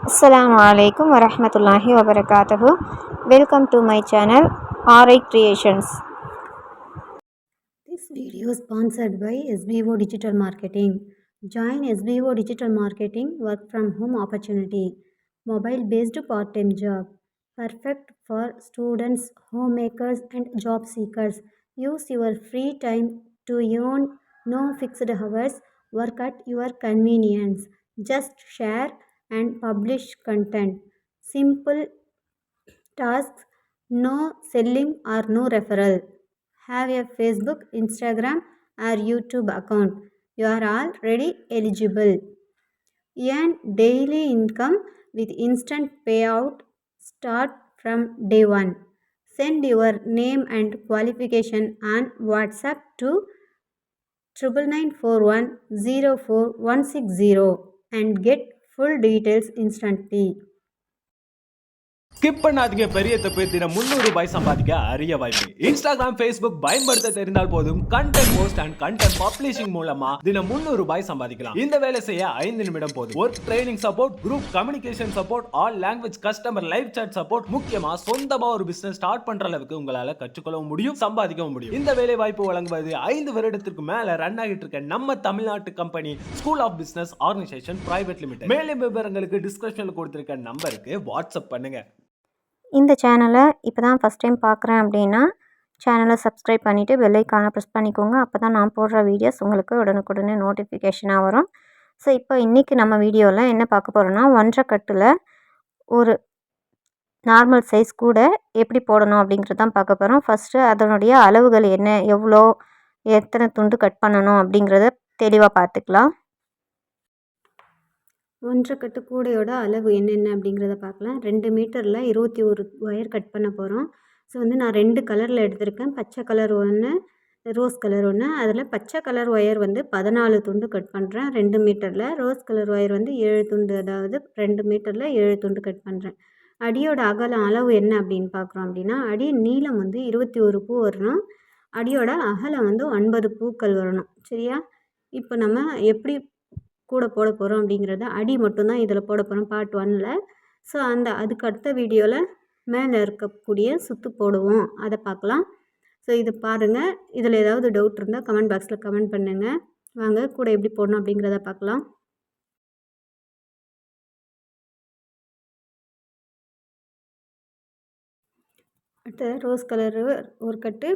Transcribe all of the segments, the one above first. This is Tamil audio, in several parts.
Assalamu alaikum warahmatullahi wabarakatuh. Welcome to my channel RI Creations. This video is sponsored by SBO Digital Marketing. Join SBO Digital Marketing work from home opportunity. Mobile based part time job. Perfect for students, homemakers, and job seekers. Use your free time to earn no fixed hours. Work at your convenience. Just share and publish content. Simple tasks, no selling or no referral. Have a Facebook, Instagram, or YouTube account. You are already eligible. Earn daily income with instant payout. Start from day one. Send your name and qualification on WhatsApp to 994104 and get full details instantly. Skip பண்ணாதீங்க. பெரிய தப்பு. தினம் 300 ரூபாய் சம்பாதிக்க அரிய வாய்ப்பு. இன்ஸ்டாகிராம், ஃபேஸ்புக் பயன்படுத்த தெரிந்தால் போதும் content post and content publishing மூலமா தினம் 300 ரூபாய் சம்பாதிக்கலாம். இந்த வேலை செய்ய 5 நிமிடம் போதும். Work training support, group communication support, all language customer live chat support, முக்கியமா சொந்தமா ஒரு பிசினஸ் ஸ்டார்ட் பண்ற அளவுக்கு உங்களால கற்றுக்கொள்ளவும் முடியும், சம்பாதிக்கவும் முடியும். இந்த வேலை வாய்ப்பு வழங்குவது 5 வருடத்திற்கு மேல ரன் ஆகிட்டு இருக்க நம்ம தமிழ்நாட்டு company school of business organisation private limited. மேலும் விவரங்களுக்கு டிஸ்கிரிப்ஷன்ல கொடுத்திருக்க நம்பருக்கு வாட்ஸ்அப் பண்ணுங்க. இந்த சேனலை இப்போ தான் ஃபஸ்ட் டைம் பார்க்குறேன் அப்படின்னா சேனலை சப்ஸ்கிரைப் பண்ணிவிட்டு பெல் ஐக்கானை ப்ரெஸ் பண்ணிக்கோங்க. அப்போ தான் நான் போடுற வீடியோஸ் உங்களுக்கு உடனுக்குடனே நோட்டிஃபிகேஷனாக வரும். ஸோ இப்போ இன்றைக்கி நம்ம வீடியோவில் என்ன பார்க்க போகிறோன்னா 1.5 கட்டில் ஒரு நார்மல் சைஸ் கூட எப்படி போடணும் அப்படிங்கிறது தான் பார்க்க போகிறோம். ஃபஸ்ட்டு அதனுடைய அளவுகள் என்ன, எவ்வளோ, எத்தனை துண்டு கட் பண்ணணும் அப்படிங்கிறத தெளிவாக பார்த்துக்கலாம். 1.5 கட்டு கூடையோட அளவு என்னென்ன அப்படிங்கிறத பார்க்கலாம். 2 மீட்டரில் 21 ஒயர் கட் பண்ண போகிறோம். ஸோ நான் 2 கலரில் எடுத்திருக்கேன். பச்சை கலர் ஒன்று, ரோஸ் கலர் ஒன்று. அதில் பச்சை கலர் ஒயர் 14 துண்டு கட் பண்ணுறேன் 2 மீட்டரில். ரோஸ் கலர் ஒயர் 7 துண்டு, அதாவது 2 மீட்டரில் 7 துண்டு கட் பண்ணுறேன். அடியோட அகலம் அளவு என்ன அப்படின்னு பார்க்குறோம் அப்படின்னா, அடி நீளம் 21 பூ வரணும். அடியோட அகலம் 9 பூக்கள் வரணும். சரியா? இப்போ நம்ம எப்படி கூட போட போகிறோம் அப்படிங்கிறத அடி மட்டும்தான் இதில் போட போகிறோம் பார்ட் 1ல். ஸோ அதுக்கு அடுத்த வீடியோவில் மேலே இருக்கக்கூடிய சுற்று போடுவோம், அதை பார்க்கலாம். ஸோ இது பாருங்கள். இதில் ஏதாவது டவுட் இருந்தால் கமெண்ட் பாக்ஸில் கமெண்ட் பண்ணுங்கள். வாங்க கூட எப்படி போடணும் அப்படிங்கிறத பார்க்கலாம். அடுத்து ரோஸ் கலரு ஒரு கட்டு,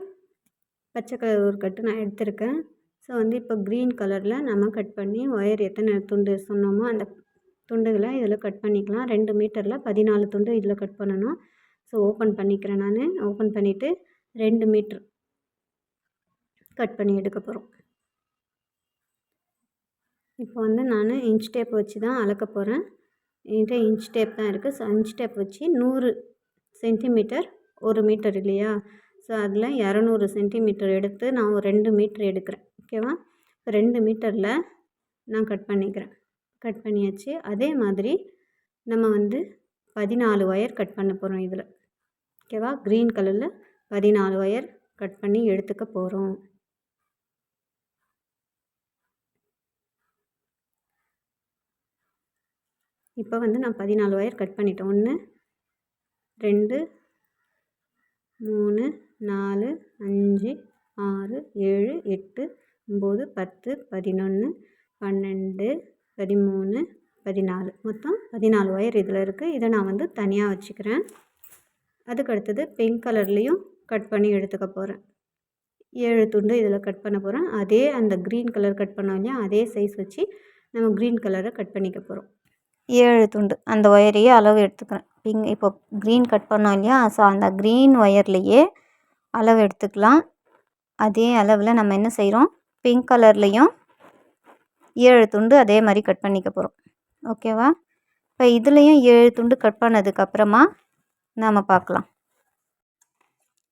பச்சை கலர் ஒரு கட்டு நான் எடுத்திருக்கேன். ஸோ இப்போ க்ரீன் கலரில் நம்ம கட் பண்ணி ஒயர் எத்தனை துண்டு சொன்னோமோ அந்த துண்டுகளை இதில் கட் பண்ணிக்கலாம். 2 மீட்டரில் 14 துண்டு இதில் கட் பண்ணணும். ஸோ ஓப்பன் பண்ணிக்கிறேன். நான் ஓப்பன் பண்ணிவிட்டு 2 மீட்ரு கட் பண்ணி எடுக்க போகிறோம். இப்போ நான் இன்ச் டேப் வச்சு தான் அளக்க போகிறேன். என்கிட்ட இன்ச் டேப் தான் இருக்குது. ஸோ இன்ச் டேப் வச்சு 100 சென்டிமீட்டர் 1 மீட்டர் இல்லையா? ஸோ அதில் 200 சென்டிமீட்டர் எடுத்து நான் ஒரு 2 மீட்ரு எடுக்கிறேன். ஓகேவா? 2 மீட்டரில் நான் கட் பண்ணிக்கிறேன். கட் பண்ணியாச்சு. அதே மாதிரி நம்ம 14 ஒயர் கட் பண்ண போகிறோம் இதில். ஓகேவா? க்ரீன் கலரில் 14 ஒயர் கட் பண்ணி எடுத்துக்க போகிறோம். இப்போ நான் 14 ஒயர் கட் பண்ணிட்டேன். 1 2 3 4 5 6 7 8 9 10 11 12 13 14 மொத்தம் 14 ஒயர் இதில் இருக்குது. இதை நான் தனியாக வச்சுக்கிறேன். அதுக்கு அடுத்தது பிங்க் கலர்லேயும் கட் பண்ணி எடுத்துக்க போகிறேன். 7 துண்டு இதில் கட் பண்ண போகிறேன். அதே அந்த க்ரீன் கலர் கட் பண்ணோம் இல்லையா, அதே சைஸ் வச்சு நம்ம க்ரீன் கலரை கட் பண்ணிக்க போகிறோம். 7 துண்டு அந்த ஒயரையே அளவு எடுத்துக்கிறேன். இப்போ க்ரீன் கட் பண்ணோம் இல்லையா, ஸோ அந்த க்ரீன் ஒயர்லேயே அளவு எடுத்துக்கலாம். அதே அளவில் நம்ம என்ன செய்கிறோம், பிங்க் கலர்லேயும் 7 துண்டு அதே மாதிரி கட் பண்ணிக்க போகிறோம். ஓகேவா? இப்போ இதுலேயும் 7 துண்டு கட் பண்ணதுக்கப்புறமா நாம் பார்க்கலாம்.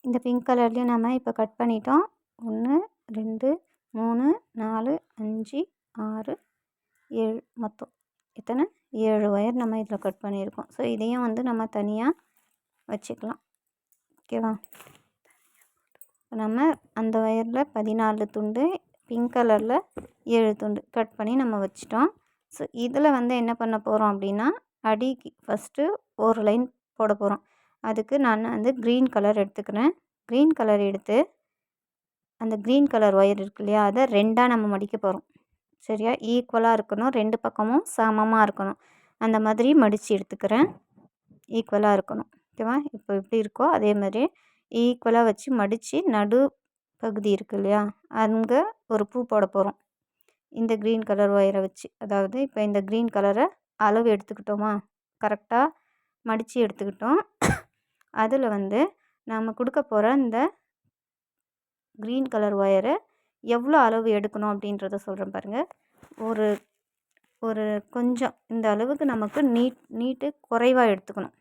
இந்த பிங்க் கலர்லேயும் நம்ம இப்போ கட் பண்ணிட்டோம். 1 2 3 4 5 6 7 மொத்தம் எத்தனை 7 ஒயர் நம்ம இதில் கட் பண்ணியிருக்கோம். ஸோ இதையும் நம்ம தனியாக வச்சுக்கலாம். ஓகேவா? நம்ம அந்த ஒயரில் 14 துண்டு, பிங்க் கலரில் 7 துண்டு கட் பண்ணி நம்ம வச்சிட்டோம். ஸோ இதில் என்ன பண்ண போகிறோம் அப்படின்னா, அடிக்கு ஃபஸ்ட்டு ஒரு லைன் போட போகிறோம். அதுக்கு நான் வந்து க்ரீன் கலர் எடுத்துக்கிறேன். க்ரீன் கலர் எடுத்து அந்த க்ரீன் கலர் ஒயர் இருக்கு இல்லையா, அதை 2ஆக நம்ம மடிக்க போகிறோம். சரியா? ஈக்குவலாக இருக்கணும், 2 பக்கமும் சமமாக இருக்கணும். அந்த மாதிரி மடித்து எடுத்துக்கிறேன். ஈக்குவலாக இருக்கணும். ஓகேவா? இப்போ எப்படி இருக்கோ அதே மாதிரி ஈக்குவலாக வச்சு மடித்து நடு பகுதி இருக்குது இல்லையா, அங்கே ஒரு பூ போட போகிறோம். இந்த க்ரீன் கலர் ஒயரை வச்சு, அதாவது இப்போ இந்த க்ரீன் கலரை அளவு எடுத்துக்கிட்டோமா, கரெக்டாக மடித்து எடுத்துக்கிட்டோம். அதில் வந்து நம்ம கொடுக்க போகிற இந்த க்ரீன் கலர் ஒயரை எவ்வளோ அளவு எடுக்கணும் அப்படின்றத சொல்கிறேன் பாருங்கள். ஒரு ஒரு கொஞ்சம் இந்த அளவுக்கு நமக்கு நீட்டு குறைவாக எடுத்துக்கணும்.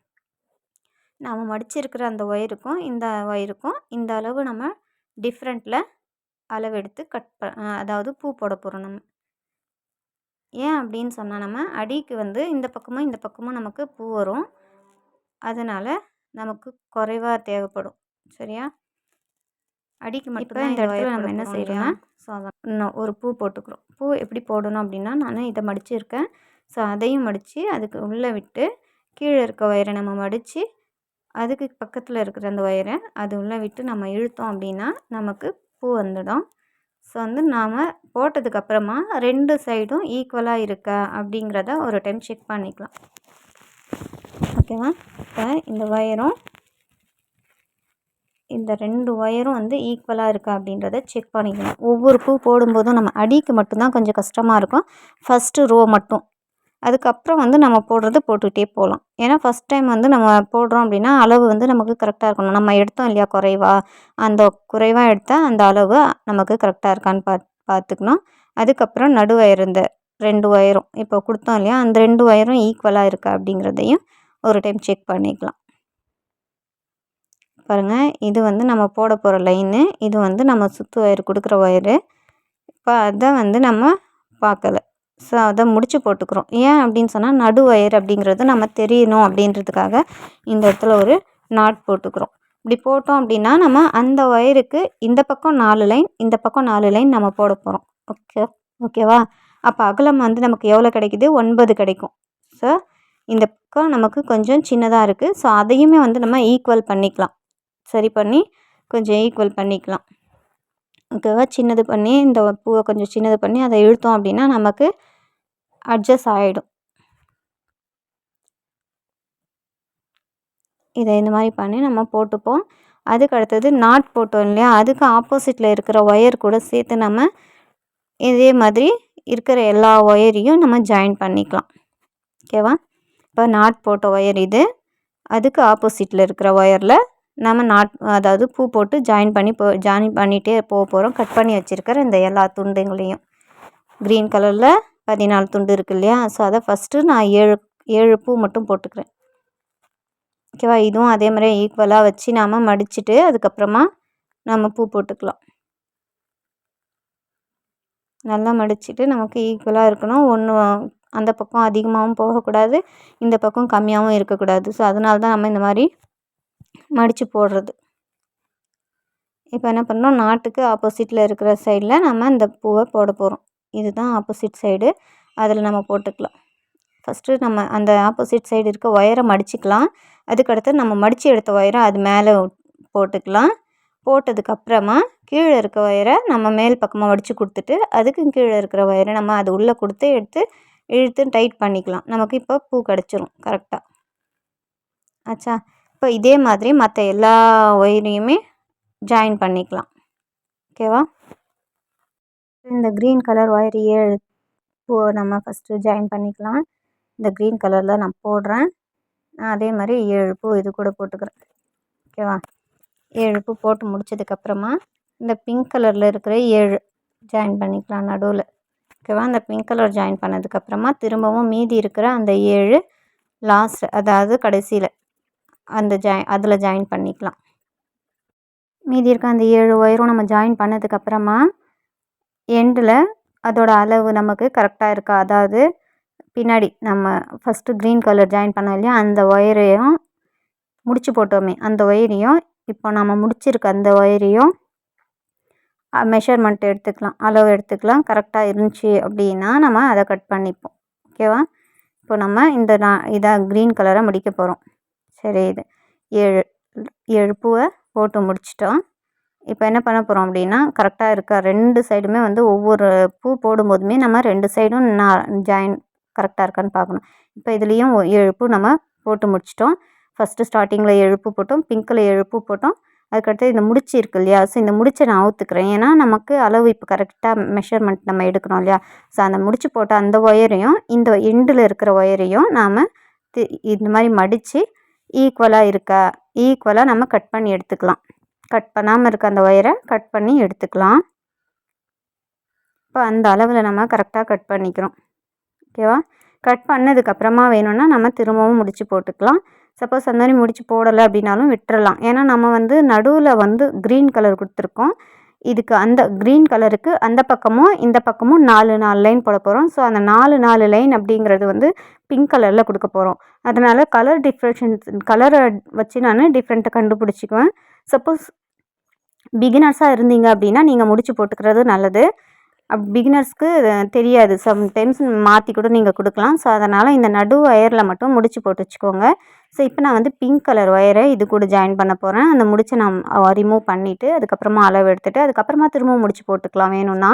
நாம் மடிச்சிருக்கிற அந்த ஒயருக்கும் இந்த ஒயருக்கும் இந்த அளவு நம்ம டிஃப்ரெண்ட்டில் அளவு எடுத்து அதாவது பூ போட போகிறோம் நம்ம. ஏன் அப்படின்னு சொன்னால், நம்ம அடிக்கு வந்து இந்த பக்கமும் நமக்கு பூ வரும். அதனால் நமக்கு குறைவாக தேவைப்படும். சரியா? அடிக்கு மட்டும் தான் இந்த இடத்துல நம்ம என்ன செய்கிறோன்னா, ஸோ அதான் ஒரு பூ போட்டுக்கிறோம். பூ எப்படி போடணும் அப்படின்னா, நான் இதை மடிச்சிருக்கேன். ஸோ அதையும் மடித்து அதுக்கு உள்ளே விட்டு கீழே இருக்க ஒயரை நம்ம மடித்து அதுக்கு பக்கத்தில் இருக்கிற அந்த ஒயரை அது உள்ளே விட்டு நம்ம இழுத்தோம் அப்படின்னா நமக்கு பூ வந்துடும். ஸோ வந்து நாம் போட்டதுக்கப்புறமா 2 சைடும் ஈக்குவலாக இருக்கா அப்படிங்கிறத ஒரு டைம் செக் பண்ணிக்கலாம். ஓகேவா? இப்போ இந்த ஒயரும் இந்த 2 ஒயரும் வந்து ஈக்குவலாக இருக்கா அப்படின்றத செக் பண்ணிக்கலாம். ஒவ்வொரு பூ போடும்போதும் நம்ம அடிக்கு மட்டும்தான் கொஞ்சம் கஷ்டமாக இருக்கும், ஃபஸ்ட்டு ரோ மட்டும். அதுக்கப்புறம் வந்து நம்ம போடுறது போட்டுக்கிட்டே போகலாம். ஏன்னா ஃபஸ்ட் டைம் வந்து நம்ம போடுறோம் அப்படின்னா அளவு வந்து நமக்கு கரெக்டாக இருக்கணும். நம்ம எடுத்தோம் இல்லையா குறைவாக, அந்த குறைவாக எடுத்தால் அந்த அளவு நமக்கு கரெக்டாக இருக்கான்னு பார்த்துக்கணும். அதுக்கப்புறம் நடு ஒயர் இந்த 2 ஒயரும் இப்போ கொடுத்தோம் இல்லையா, அந்த 2 ஒயரும் ஈக்குவலாக இருக்கா அப்படிங்கிறதையும் ஒரு டைம் செக் பண்ணிக்கலாம். பாருங்கள், இது வந்து நம்ம போட போகிற லைனு, இது வந்து நம்ம சுற்று ஒயர் கொடுக்குற ஒயரு. இப்போ அதை வந்து நம்ம பார்க்கலை. ஸோ அதை முடிச்சு போட்டுக்கிறோம். ஏன் அப்படின்னு சொன்னால், நடு ஒயர் அப்படிங்கிறது நம்ம தெரியணும் அப்படின்றதுக்காக இந்த இடத்துல ஒரு நாட் போட்டுக்கிறோம். இப்படி போட்டோம் அப்படின்னா நம்ம அந்த ஒயருக்கு இந்த பக்கம் 4 லைன், இந்த பக்கம் 4 லைன் நம்ம போட போகிறோம். ஓகேவா? அப்போ அகலம் வந்து நமக்கு எவ்வளோ கிடைக்குது? 9 கிடைக்கும். ஸோ இந்த பக்கம் நமக்கு கொஞ்சம் சின்னதாக இருக்குது. ஸோ அதையுமே வந்து நம்ம ஈக்குவல் பண்ணிக்கலாம். சரி பண்ணி கொஞ்சம் ஈக்குவல் பண்ணிக்கலாம். ஓகேவா? சின்னது பண்ணி இந்த பூவை கொஞ்சம் சின்னது பண்ணி அதை இழுத்தோம் அப்படின்னா நமக்கு அட்ஜஸ்ட் ஆகிடும். இதை இந்த மாதிரி பண்ணி நம்ம போட்டுப்போம். அதுக்கு அடுத்தது நாட் போட்டோம் இல்லையா, அதுக்கு ஆப்போசிட்டில் இருக்கிற ஒயர் கூட சேர்த்து நம்ம இதே மாதிரி இருக்கிற எல்லா ஒயரையும் நம்ம ஜாயின் பண்ணிக்கலாம். ஓகேவா? இப்போ நாட் போட்ட ஒயர் இது, அதுக்கு ஆப்போசிட்டில் இருக்கிற ஒயரில் நம்ம அதாவது பூ போட்டு ஜாயின் பண்ணிகிட்டே போக போகிறோம். கட் பண்ணி வச்சுருக்கிற இந்த எல்லா துண்டுங்களையும் க்ரீன் கலரில் 14 துண்டு இருக்குது இல்லையா, ஸோ அதை ஃபஸ்ட்டு நான் 7 பூ மட்டும் போட்டுக்கிறேன். ஓகேவா? இதுவும் அதே மாதிரி ஈக்குவலாக வச்சு நாம் மடிச்சுட்டு அதுக்கப்புறமா நம்ம பூ போட்டுக்கலாம். நல்லா மடிச்சுட்டு நமக்கு ஈக்குவலாக இருக்கணும். அந்த பக்கம் அதிகமாகவும் போகக்கூடாது, இந்த பக்கம் கம்மியாகவும் இருக்கக்கூடாது. ஸோ அதனால தான் நம்ம இந்த மாதிரி மடித்து போடுறது. இப்போ என்ன பண்ணோம், நாட்டுக்கு ஆப்போசிட்டில் இருக்கிற சைடில் நம்ம இந்த பூவை போட போகிறோம். இதுதான் ஆப்போசிட் சைடு, அதில் நம்ம போட்டுக்கலாம். ஃபஸ்ட்டு நம்ம அந்த ஆப்போசிட் சைடு இருக்க ஒயரை மடிச்சுக்கலாம். அதுக்கடுத்து நம்ம மடித்து எடுத்த ஒயரை அது மேலே போட்டுக்கலாம். போட்டதுக்கப்புறமா கீழே இருக்க ஒயரை நம்ம மேல் பக்கமாக மடித்து கொடுத்துட்டு அதுக்கும் கீழே இருக்கிற ஒயரை நம்ம அது உள்ளே கொடுத்து இழுத்து டைட் பண்ணிக்கலாம். நமக்கு இப்போ பூ கிடச்சிரும் கரெக்டாக. ஆச்சா? இப்போ இதே மாதிரி மற்ற எல்லா ஒயரையுமே ஜாயின் பண்ணிக்கலாம். ஓகேவா? இந்த க்ரீன் கலர் ஒயர் 7 பூவை நம்ம ஃபஸ்ட்டு ஜாயின் பண்ணிக்கலாம். இந்த க்ரீன் கலரில் நான் போடுறேன். நான் அதே மாதிரி 7 பூ இது கூட போட்டுக்கிறேன். ஓகேவா? 7 பூ போட்டு முடிச்சதுக்கப்புறமா இந்த பிங்க் கலரில் இருக்கிற 7 ஜாயின் பண்ணிக்கலாம் நடுவில். ஓகேவா? அந்த பிங்க் கலர் ஜாயின் பண்ணதுக்கப்புறமா திரும்பவும் மீதி இருக்கிற அந்த 7 லாஸ்ட், அதாவது கடைசியில் அந்த அதில் ஜாயின் பண்ணிக்கலாம். மீதி இருக்க அந்த 7 ஒயரும் நம்ம ஜாயின் பண்ணதுக்கப்புறமா எண்டில் அதோட அளவு நமக்கு கரெக்டாக இருக்கா, அதாவது பின்னாடி நம்ம ஃபஸ்ட்டு க்ரீன் கலர் ஜாயின் பண்ணோம் இல்லையா, அந்த ஒயரையும் முடிச்சு போட்டோமே அந்த ஒயரையும் இப்போ நம்ம முடிச்சிருக்க அந்த ஒயரையும் மெஷர்மெண்ட் எடுத்துக்கலாம், அளவு எடுத்துக்கலாம். கரெக்டாக இருந்துச்சு அப்படின்னா நம்ம அதை கட் பண்ணிப்போம். ஓகேவா? இப்போ நம்ம இதை க்ரீன் கலரை முடிக்க போகிறோம். சரி, இது 7 பூவை போட்டு முடிச்சிட்டோம். இப்போ என்ன பண்ண போகிறோம் அப்படின்னா, கரெக்டாக இருக்கா 2 சைடுமே வந்து ஒவ்வொரு பூ போடும்போதுமே நம்ம 2 சைடும் ஜாயின் கரெக்டாக இருக்கான்னு பார்க்கணும். இப்போ இதுலேயும் 7 பூ நம்ம போட்டு முடிச்சிட்டோம். ஃபஸ்ட்டு ஸ்டார்டிங்கில் 7 பூ போட்டோம், பிங்க்கில் 7 பூ போட்டோம். அதுக்கடுத்து இந்த முடிச்சு இருக்கு இல்லையா, ஸோ இந்த முடிச்சை நான் அவுத்துக்கிறேன். ஏன்னா நமக்கு அளவு இப்போ கரெக்டாக மெஷர்மெண்ட் நம்ம எடுக்கணும் இல்லையா. ஸோ அந்த முடிச்சு போட்ட அந்த ஒயரையும் இந்த எண்டில் இருக்கிற ஒயரையும் நாம் இந்த மாதிரி மடித்து ஈக்குவலாக இருக்கா, ஈக்குவலாக நம்ம கட் பண்ணி எடுத்துக்கலாம். கட் பண்ணாமல் இருக்க அந்த ஒயரை கட் பண்ணி எடுத்துக்கலாம். இப்போ அந்த அளவில் நம்ம கரெக்டாக கட் பண்ணிக்கிறோம். ஓகேவா? கட் பண்ணதுக்கப்புறமா வேணும்னா நம்ம திரும்பவும் முடிச்சு போட்டுக்கலாம். சப்போஸ் அந்த மாதிரி முடிச்சு போடலை அப்படின்னாலும் விட்டுறலாம். ஏன்னா நம்ம வந்து நடுவில் வந்து க்ரீன் கலர் கொடுத்துருக்கோம். இதுக்கு அந்த க்ரீன் கலருக்கு அந்த பக்கமும் இந்த பக்கமும் 4 லைன் போட போகிறோம். ஸோ அந்த 4 லைன் அப்படிங்கிறது வந்து பிங்க் கலரில் கொடுக்க போகிறோம். அதனால் கலரை வச்சு நான் டிஃப்ரெண்ட்டை கண்டுபிடிச்சிக்குவேன். சப்போஸ் பிகினர்ஸாக இருந்தீங்க அப்படின்னா நீங்கள் முடிச்சு போட்டுக்கிறது நல்லது. பிகினர்ஸ்க்கு தெரியாது, சம்டைம்ஸ் மாற்றி கூட நீங்கள் கொடுக்கலாம். ஸோ அதனால் இந்த நடு ஒயரில் மட்டும் முடிச்சு போட்டு வச்சுக்கோங்க. ஸோ இப்போ நான் வந்து பிங்க் கலர் ஒயரை இது கூட ஜாயின் பண்ண போகிறேன். அந்த முடிச்சை நான் ரிமூவ் பண்ணிவிட்டு அதுக்கப்புறமா அளவு எடுத்துகிட்டு அதுக்கப்புறமா திரும்பவும் முடிச்சு போட்டுக்கலாம் வேணும்னா.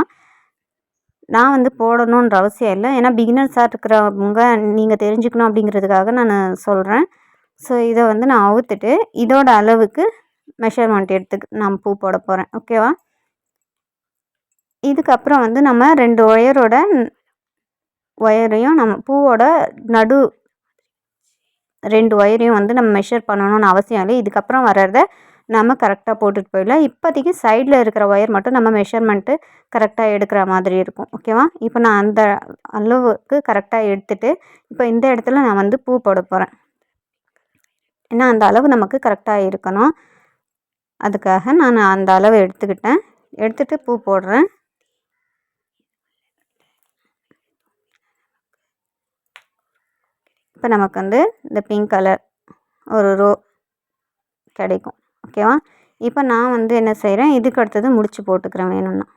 நான் வந்து போடணுன்ற அவசியம் இல்லை. ஏன்னா பிகினர்ஸாக இருக்கிறவங்க நீங்கள் தெரிஞ்சுக்கணும் அப்படிங்கிறதுக்காக நான் சொல்கிறேன். ஸோ இதை வந்து நான் அவுத்துட்டு இதோட அளவுக்கு மெஷர்மெண்ட் எடுத்து நான் பூ போட போகிறேன். ஓகேவா? இதுக்கப்புறம் வந்து நம்ம 2 ஒயரையும் நம்ம பூவோட நடு 2 ஒயரையும் வந்து நம்ம மெஷர் பண்ணணும்னு அவசியம் இல்லை. இதுக்கப்புறம் வர்றத நம்ம கரெக்டாக போட்டுட்டு போயிடலாம். இப்போதைக்கு சைடில் இருக்கிற ஒயர் மட்டும் நம்ம மெஷர்மெண்ட்டு கரெக்டாக எடுக்கிற மாதிரி இருக்கும். ஓகேவா? இப்போ நான் அந்த அளவுக்கு கரெக்டாக எடுத்துகிட்டு இப்போ இந்த இடத்துல நான் வந்து பூ போட போகிறேன். ஏன்னா அந்த அளவு நமக்கு கரெக்டாக இருக்கணும். அதுக்காக நான் அந்த அளவு எடுத்துகிட்டு பூ போடுறேன். இப்போ நமக்கு வந்து இந்த பிங்க் கலர் ஒரு ரோ கிடைக்கும். ஓகேவா? இப்போ நான் வந்து என்ன செய்கிறேன், இதுக்கு அடுத்தது முடிச்சு போட்டுக்கிறேன் வேணும்னா.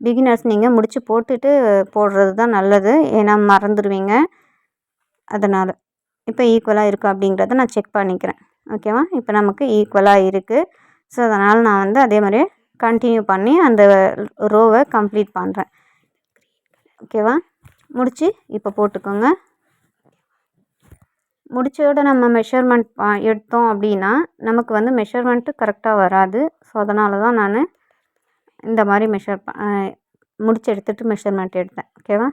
பிகினர்ஸ் நீங்கள் முடிச்சு போட்டுட்டு போடுறது தான் நல்லது. ஏன்னா மறந்துடுவீங்க. அதனால் இப்போ ஈக்குவலாக இருக்கா அப்படிங்கிறத நான் செக் பண்ணிக்கிறேன். ஓகேவா? இப்போ நமக்கு ஈக்குவலாக இருக்குது. ஸோ அதனால் நான் வந்து அதே மாதிரியே கண்டினியூ பண்ணி அந்த ரோவை கம்ப்ளீட் பண்ணுறேன். ஓகேவா? முடிச்சு இப்போ போட்டுக்கோங்க. முடிச்சோட நம்ம மெஷர்மெண்ட் எடுத்தோம் அப்படின்னா நமக்கு வந்து மெஷர்மெண்ட்டு கரெக்டாக வராது. ஸோ அதனால தான் நான் இந்த மாதிரி முடிச்சு எடுத்துகிட்டு மெஷர்மெண்ட் எடுத்தேன். ஓகேவா?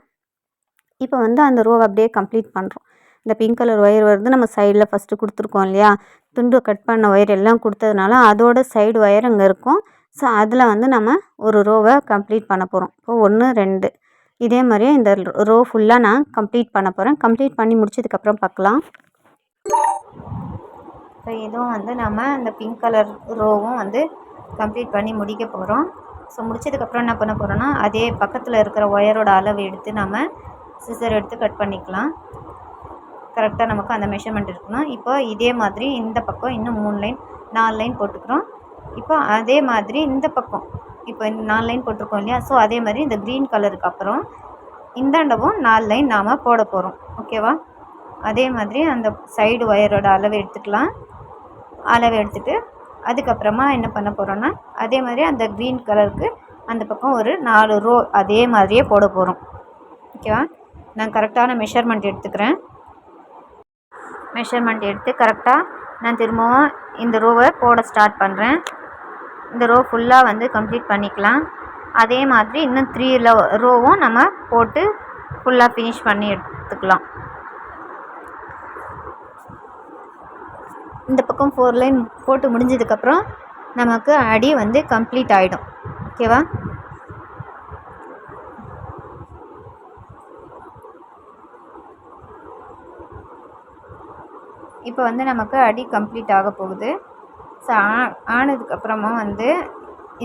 இப்போ வந்து அந்த ரோவை அப்படியே கம்ப்ளீட் பண்ணுறோம். இந்த பிங்க் கலர் ஒயர் வருது நம்ம சைடில் ஃபஸ்ட்டு கொடுத்துருக்கோம் இல்லையா, துண்டு கட் பண்ண ஒயர் எல்லாம் கொடுத்ததுனால அதோட சைடு ஒயர் அங்கே இருக்கும். ஸோ அதில் வந்து நம்ம ஒரு ரோவை கம்ப்ளீட் பண்ண போகிறோம். இப்போ 1 2 இதே மாதிரியே இந்த ரோ ஃபுல்லாக நான் கம்ப்ளீட் பண்ண போகிறேன். கம்ப்ளீட் பண்ணி முடிச்சதுக்கப்புறம் பார்க்கலாம். இப்போ இதுவும் வந்து நம்ம இந்த பிங்க் கலர் ரோவும் வந்து கம்ப்ளீட் பண்ணி முடிக்க போகிறோம். ஸோ முடிச்சதுக்கப்புறம் என்ன பண்ண போகிறோன்னா, அதே பக்கத்தில் இருக்கிற ஒயரோட அளவு எடுத்து நம்ம சிசர் எடுத்து கட் பண்ணிக்கலாம். கரெக்டாக நமக்கு அந்த மெஷர்மெண்ட் இருக்கணும். இப்போ இதே மாதிரி இந்த பக்கம் இன்னும் 3 லைன் 4 லைன் போட்டுக்கிறோம். இப்போ அதே மாதிரி இந்த பக்கம் இப்போ இந்த 4 லைன் போட்டிருக்கோம் இல்லையா, ஸோ அதே மாதிரி இந்த க்ரீன் கலருக்கு அப்புறம் இந்தாண்டவும் 4 லைன் நாம் போட போகிறோம். ஓகேவா? அதே மாதிரி அந்த சைடு ஒயரோட அளவு எடுத்துக்கலாம். அளவு எடுத்துகிட்டு அதுக்கப்புறமா என்ன பண்ண போகிறோன்னா, அதே மாதிரி அந்த க்ரீன் கலருக்கு அந்த பக்கம் ஒரு 4 ரோ அதே மாதிரியே போட போகிறோம். ஓகேவா? நான் கரெக்டான மெஷர்மெண்ட் எடுத்துக்கிறேன். மெஷர்மெண்ட் எடுத்து கரெக்டாக நான் திரும்பவும் இந்த ரோவை போட ஸ்டார்ட் பண்ணுறேன். இந்த ரோ ஃபுல்லாக வந்து கம்ப்ளீட் பண்ணிக்கலாம். அதே மாதிரி இன்னும் 3 ரோவும் நம்ம போட்டு ஃபுல்லாக ஃபினிஷ் பண்ணி எடுத்துக்கலாம். இந்த பக்கம் 4 லைன் போட்டு முடிஞ்சதுக்கப்புறம் நமக்கு அடி வந்து கம்ப்ளீட் ஆகிடும். ஓகேவா? இப்போ வந்து நமக்கு அடி கம்ப்ளீட் ஆக போகுது. ஸோ ஆனதுக்கப்புறமா வந்து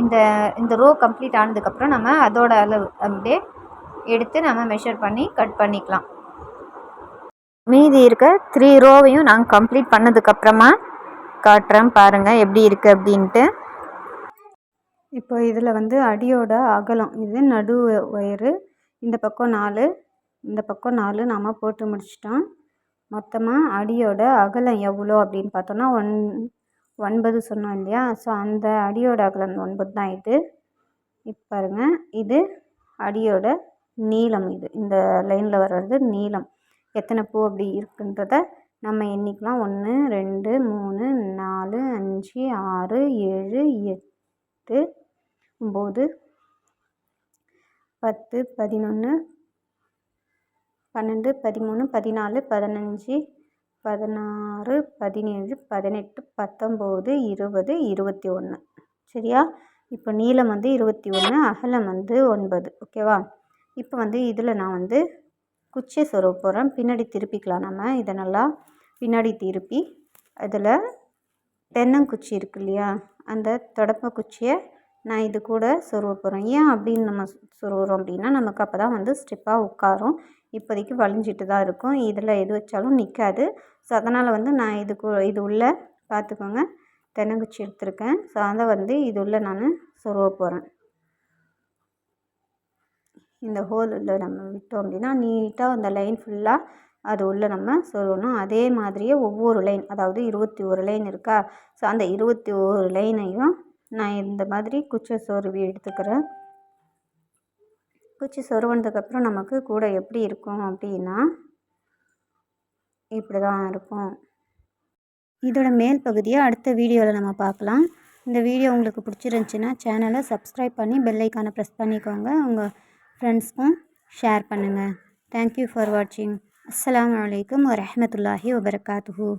இந்த ரோ கம்ப்ளீட் ஆனதுக்கப்புறம் நம்ம அதோட அளவு அப்படியே எடுத்து நம்ம மெஷர் பண்ணி கட் பண்ணிக்கலாம். மீதி இருக்க 3 ரோவையும் நான் கம்ப்ளீட் பண்ணதுக்கப்புறமா காட்டுறேன், பாருங்கள் எப்படி இருக்குது அப்படின்ட்டு. இப்போ இதில் வந்து அடியோட அகலம் இது நடு ஒயரு, இந்த பக்கம் 4 இந்த பக்கம் 4 நாம் போட்டு முடிச்சிட்டோம். மொத்தமாக அடியோட அகலம் எவ்வளோ அப்படின்னு பார்த்தோன்னா 9 சொன்னோம் இல்லையா? ஸோ அந்த அடியோட அகலம் 9 தான் இது. இப்போ பாருங்கள், இது அடியோட நீளம். இது இந்த லைனில் வர்றது நீளம். எத்தனை பூ அப்படி இருக்குன்றத நம்ம எண்ணிக்கலாம். 1 2 3 4 5 6 7 8 9 10 11 12 13 14 15 16 17 18 19 20 21. சரியா? இப்போ நீளம் வந்து 21, அகலம் வந்து 9. ஓகேவா? இப்போ வந்து இதில் நான் வந்து குச்சியை சொருக போகிறேன். பின்னாடி திருப்பிக்கலாம். நம்ம இதை நல்லா பின்னாடி திருப்பி அதில் தென்னங்குச்சி இருக்கு இல்லையா? அந்த தொடப்ப குச்சியை நான் இது கூட சொருக போகிறேன். ஏன் அப்படின்னு நம்ம சொருகிறோம் அப்படின்னா, நமக்கு அப்போ தான் வந்து ஸ்டெப்பாக உட்காரும். இப்போதைக்கு வலிஞ்சிட்டு தான் இருக்கும். இதில் எது வச்சாலும் நிற்காது. ஸோ அதனால் வந்து நான் இது உள்ள பார்த்துக்கோங்க, தென்னங்குச்சி எடுத்திருக்கேன். ஸோ அதை வந்து இது உள்ள நான் சொருக போகிறேன். இந்த ஹோல் உள்ள நம்ம விட்டோம் அப்படின்னா நீட்டாக அந்த லைன் ஃபுல்லாக அது உள்ளே நம்ம சொருகணும். அதே மாதிரியே ஒவ்வொரு லைன், அதாவது 21 லைன் இருக்கா? ஸோ அந்த 21 லைனையும் நான் இந்த மாதிரி குச்சி சொருவி எடுத்துக்கிறேன். குச்சி சொருவினதுக்கப்புறம் நமக்கு கூட எப்படி இருக்கும் அப்படின்னா, இப்படி தான் இருக்கும். இதோட மேல் பகுதியை அடுத்த வீடியோவில் நம்ம பார்க்கலாம். இந்த வீடியோ உங்களுக்கு பிடிச்சிருந்துச்சின்னா சேனலை சப்ஸ்கிரைப் பண்ணி பெல் ஐக்கானை ப்ரெஸ் பண்ணிக்கோங்க. உங்கள் ஃப்ரெண்ட்ஸ்க்கும் ஷேர் பண்ணுங்கள். தேங்க்யூ ஃபார் வாட்சிங். அஸ்ஸலாமு அலைக்கும் வரஹ்மத்துல்லாஹி வபரகாத்துஹு.